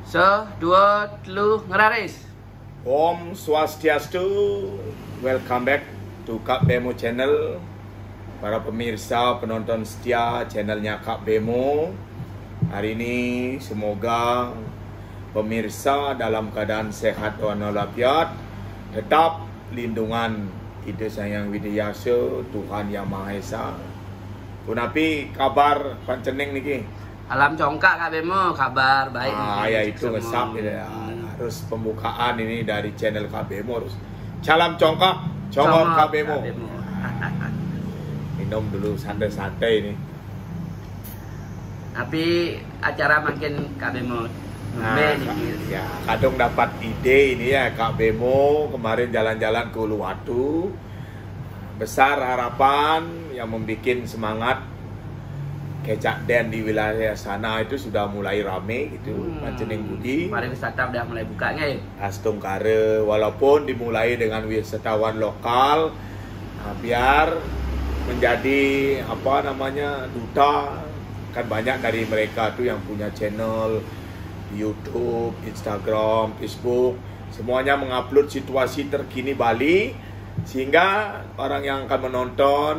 Dua, telu, ngeraris. Om Swastiastu. Welcome back to Kak Bemo Channel. Para pemirsa, penonton setia channelnya Kak Bemo. Hari ini semoga pemirsa dalam keadaan sehat walafiat, tetap lindungan Ida Sang Widiasa, Tuhan Yang Maha Esa. Kunapi kabar panceneng niki? Alam congkak Kak Bemo, kabar baik. Ya itu ngesap ya. Harus pembukaan ini dari channel Kak Bemo harus. Salam congkak, congkak Kak Bemo. Minum dulu santai-santai ini. Tapi acara makin Kak Bemo. Ya, kadang dapat ide ini ya Kak Bemo kemarin jalan-jalan ke Uluwatu. Besar harapan yang membuat semangat kecak den di wilayah sana itu sudah mulai rame gitu. Panceneng Budi. Pariwisata udah mulai bukanya ya. Astung Kare, walaupun dimulai dengan wisatawan lokal, biar menjadi duta. Kan banyak dari mereka tuh yang punya channel YouTube, Instagram, Facebook, semuanya mengupload situasi terkini Bali, sehingga orang yang akan menonton,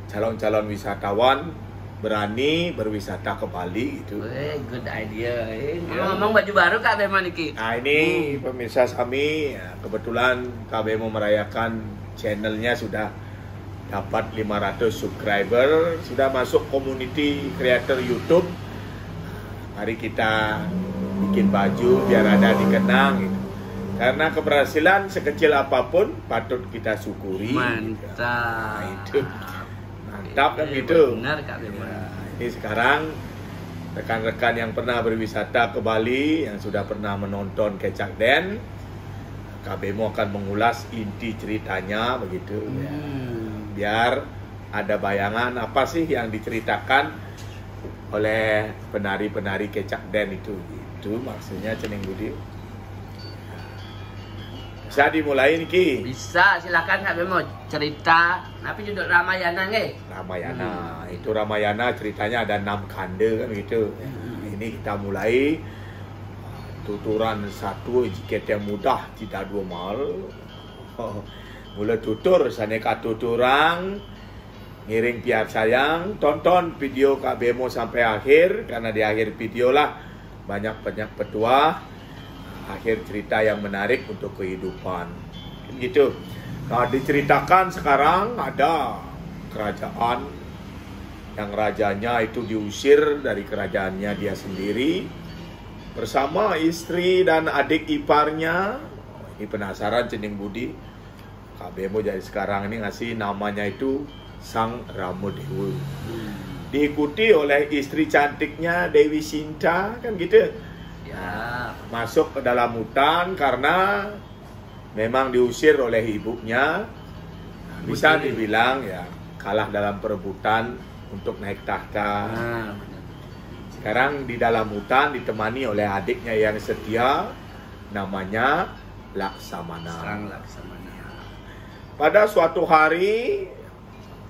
calon-calon wisatawan berani berwisata ke Bali gitu. Good idea. Ngomong baju baru Kak Bemo niki. Nah ini pemirsa kami, kebetulan Kak Bemo merayakan channelnya sudah dapat 500 subscriber, sudah masuk community creator YouTube. Mari kita bikin baju biar ada dikenang gitu. Karena keberhasilan sekecil apapun patut kita syukuri. Mantap. Nah, itu mantap kan gitu. Benar Kak Bemo. Ini sekarang rekan-rekan yang pernah berwisata ke Bali, yang sudah pernah menonton Kecak Den, Kak Bemo akan mengulas inti ceritanya begitu. Biar ada bayangan apa sih yang diceritakan oleh penari-penari Kecak Den itu. Itu maksudnya Ceneng Budi. Bisa dimulai niki? Bisa, silakan Kak Bemo cerita. Tapi judul Ramayana nggih? Ramayana. Itu Ramayana ceritanya ada 6 kanda kan gitu. Ini kita mulai tuturan satu jika yang mudah tidak dua mal. Mula tutur saneka tuturang ngiring piar sayang, tonton video Kak Bemo sampai akhir, karena di akhir video lah banyak-banyak petuah, akhir cerita yang menarik untuk kehidupan. Gitu. Nah, diceritakan sekarang ada kerajaan yang rajanya itu diusir dari kerajaannya dia sendiri bersama istri dan adik iparnya. Ini penasaran Ceneng Budi. Kak Bemo jadi sekarang ini ngasih namanya itu Sang Ramodewa. Diikuti oleh istri cantiknya Dewi Sinta, kan gitu. Ya. Masuk ke dalam hutan karena memang diusir oleh ibunya. Bisa dibilang ya kalah dalam perebutan untuk naik tahta. Sekarang di dalam hutan ditemani oleh adiknya yang setia, namanya Laksamana. Sang Laksamana. Pada suatu hari,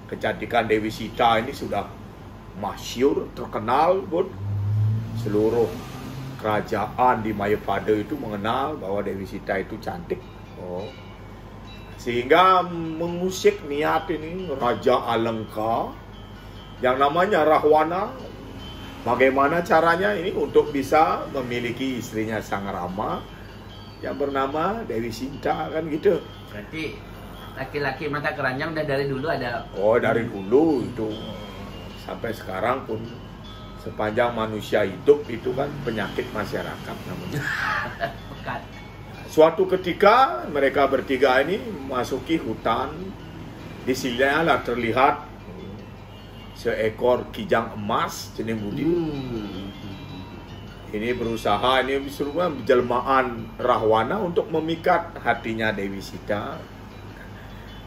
kecantikan Dewi Sita ini sudah masyhur, terkenal, Bud. Seluruh kerajaan di Mayapada itu mengenal bahwa Dewi Sita itu cantik. Sehingga mengusik niat ini Raja Alengka yang namanya Rahwana. Bagaimana caranya ini untuk bisa memiliki istrinya Sang Rama yang bernama Dewi Sinta, kan gitu. Berarti laki-laki mata keranjang udah dari dulu ada. Dari dulu itu sampai sekarang pun sepanjang manusia hidup itu kan penyakit masyarakat namanya. Pekat. Suatu ketika mereka bertiga ini memasuki hutan, di sinilah terlihat seekor kijang emas Ceneng Budi. Ini berusaha, ini serupa jelmaan Rahwana untuk memikat hatinya Dewi Sita.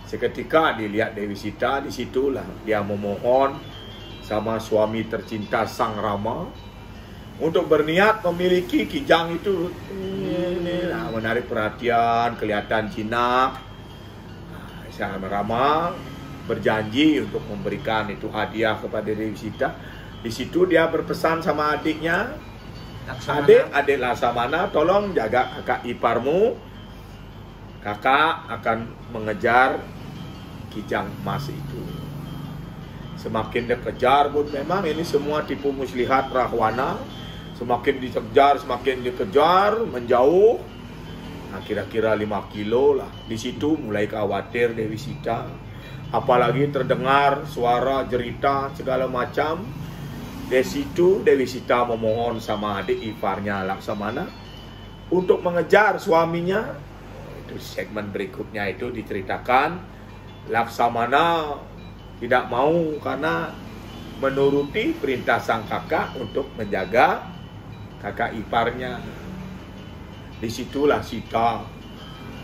Seketika dilihat Dewi Sita, disitulah dia memohon sama suami tercinta Sang Rama untuk berniat memiliki kijang itu. Menarik perhatian, kelihatan jinak. Sang Rama berjanji untuk memberikan itu hadiah kepada Dewi Sita. Di situ dia berpesan sama adiknya, Adik Laksamana, tolong jaga kakak iparmu. Kakak akan mengejar kijang emas itu. Semakin dikejar pun memang ini semua tipu muslihat Rahwana. Semakin dikejar, menjauh. Nah, kira-kira 5 kilo lah. Di situ mulai khawatir Dewi Sita. Apalagi terdengar suara jerita segala macam. Di situ Dewi Sita memohon sama adik iparnya Laksamana untuk mengejar suaminya. Itu segmen berikutnya itu diceritakan Laksamana tidak mau karena menuruti perintah sang kakak untuk menjaga kakak iparnya. Disitulah Sita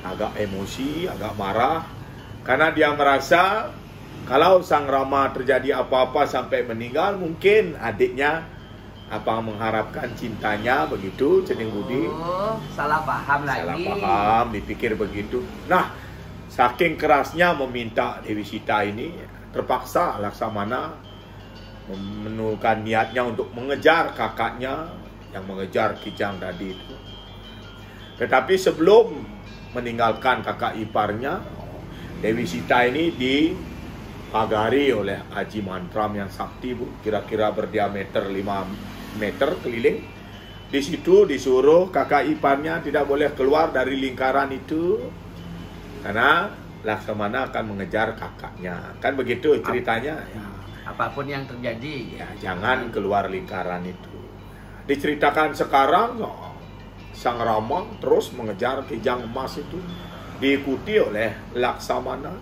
agak emosi, agak marah karena dia merasa kalau sang Rama terjadi apa-apa sampai meninggal, mungkin adiknya apa mengharapkan cintanya begitu, Cening Budi. Oh, salah paham lagi. Salah paham, dipikir begitu. Nah, saking kerasnya meminta Dewi Sita ini, terpaksa Laksamana menurunkan niatnya untuk mengejar kakaknya yang mengejar kijang tadi itu. Tetapi sebelum meninggalkan kakak iparnya, Dewi Sita ini dipagari oleh Aji Mantram yang sakti, Bu. Kira-kira berdiameter 5 meter keliling. Di situ disuruh kakak iparnya tidak boleh keluar dari lingkaran itu karena Laksamana akan mengejar kakaknya. Kan begitu ceritanya. Ya. Apapun yang terjadi, Ya, jangan keluar lingkaran itu. Diceritakan sekarang sang Rama terus mengejar kijang emas itu diikuti oleh Laksamana.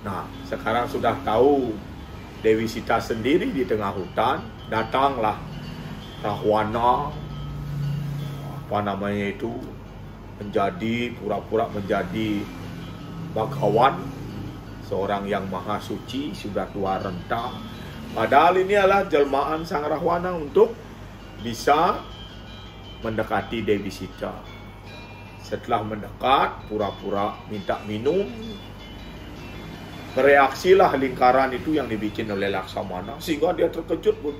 Nah, sekarang sudah tahu Dewi Sita sendiri di tengah hutan, datanglah Rahwana, pura-pura menjadi bagawan, seorang yang maha suci, sudah tua renta. Padahal ini adalah jelmaan sang Rahwana untuk bisa mendekati Dewi Sita. Setelah mendekat, pura-pura minta minum. Bereaksilah lingkaran itu yang dibikin oleh Laksamana, sehingga dia terkejut, Bu.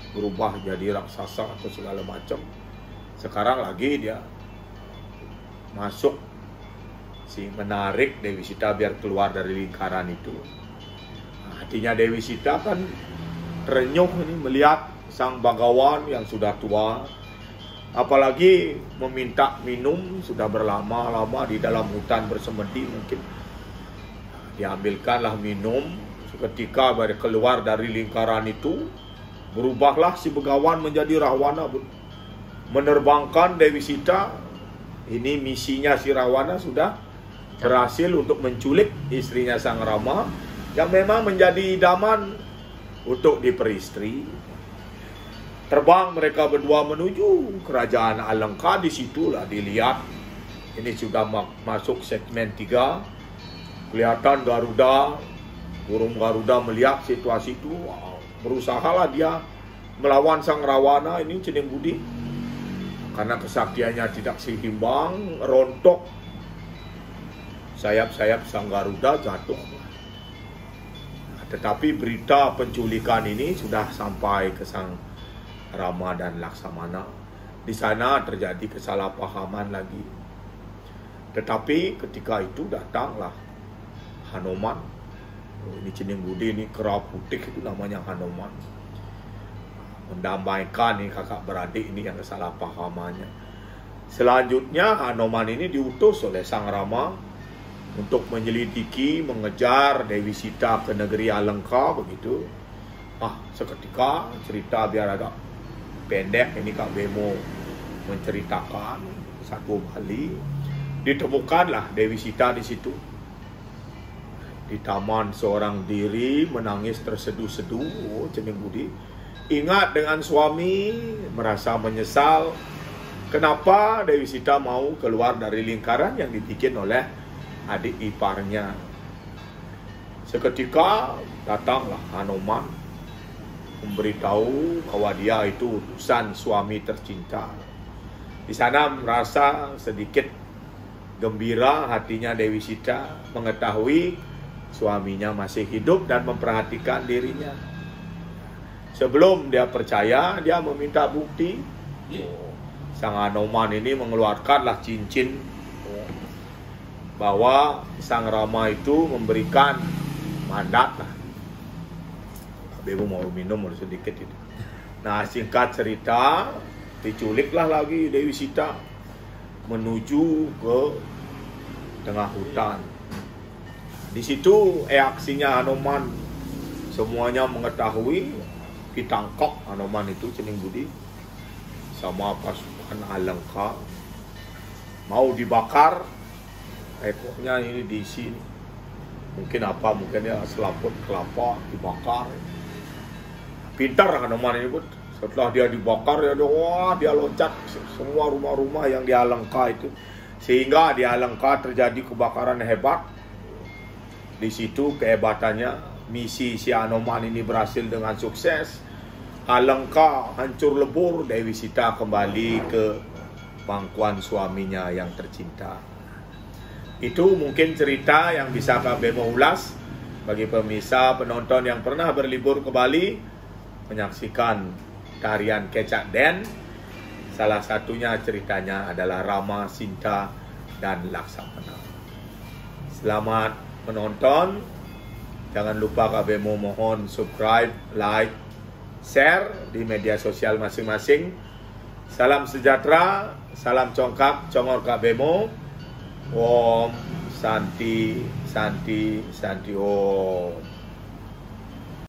Berubah jadi raksasa atau segala macam. Sekarang lagi dia masuk, menarik Dewi Sita biar keluar dari lingkaran itu. Nah, hatinya Dewi Sita kan terenyuh ini melihat sang bagawan yang sudah tua, apalagi meminta minum, sudah berlama-lama di dalam hutan bersemedi mungkin. Diambilkanlah minum. Seketika baru keluar dari lingkaran itu, berubahlah si begawan menjadi Rahwana, menerbangkan Dewi Sita. Ini misinya si Rahwana sudah berhasil untuk menculik istrinya sang Rama yang memang menjadi idaman untuk diperistri. Terbang mereka berdua menuju kerajaan Alengka. Disitulah dilihat, ini sudah masuk segmen 3. Kelihatan Garuda, burung Garuda melihat situasi itu. Berusahalah dia melawan sang Rahwana ini, Cening Budi. Karena kesaktiannya tidak seimbang, rontok sayap-sayap sang Garuda, jatuh. Tetapi berita penculikan ini sudah sampai ke sang Rama dan Laksamana. Di sana terjadi kesalahpahaman lagi. Tetapi ketika itu datanglah Hanuman. Ini Cening Budi, ini kera putih itu namanya Hanuman. Mendamaikan nih kakak beradik ini yang kesalahpahamannya. Selanjutnya Hanuman ini diutus oleh sang Rama untuk menyelidiki, mengejar Dewi Sita ke negeri Alengka begitu. Seketika cerita biar agak pendek ini Kak Bemo menceritakan satu kali. Ditemukanlah Dewi Sita di situ. Di taman seorang diri menangis terseduh-seduh, Cening Budi. Ingat dengan suami, merasa menyesal. Kenapa Dewi Sita mau keluar dari lingkaran yang dibikin oleh adik iparnya. Seketika datanglah Hanuman memberitahu bahwa dia itu utusan suami tercinta. Di sana merasa sedikit gembira hatinya Dewi Sita mengetahui suaminya masih hidup dan memperhatikan dirinya. Sebelum dia percaya, dia meminta bukti. Sang Anoman ini mengeluarkanlah cincin bahwa Sang Rama itu memberikan mandat lah. Bebo mau minum sedikit itu. Nah, singkat cerita, diculiklah lagi Dewi Sita menuju ke tengah hutan. Di situ aksinya Hanoman semuanya mengetahui, ditangkap Hanoman itu Cening Budi sama pasukan Alengka, mau dibakar, ekornya ini diisi, mungkin ya selaput kelapa dibakar. Pintar Hanoman ini pun, setelah dia dibakar dia loncat semua rumah-rumah yang di Alengka itu, sehingga di Alengka terjadi kebakaran hebat. Di situ kehebatannya, misi si Hanoman ini berhasil dengan sukses. Alengka hancur lebur, Dewi Sita kembali ke pangkuan suaminya yang tercinta. Itu mungkin cerita yang bisa Kak Bemo ulas bagi pemirsa penonton yang pernah berlibur ke Bali, menyaksikan tarian Kecak Den. Salah satunya ceritanya adalah Rama, Sinta, dan Laksamana. Selamat menonton. Jangan lupa Kak Bemo mohon subscribe, like, share di media sosial masing-masing. Salam sejahtera, salam congkak, congor Kak Bemo. Om Santi, Santi, Santi Om.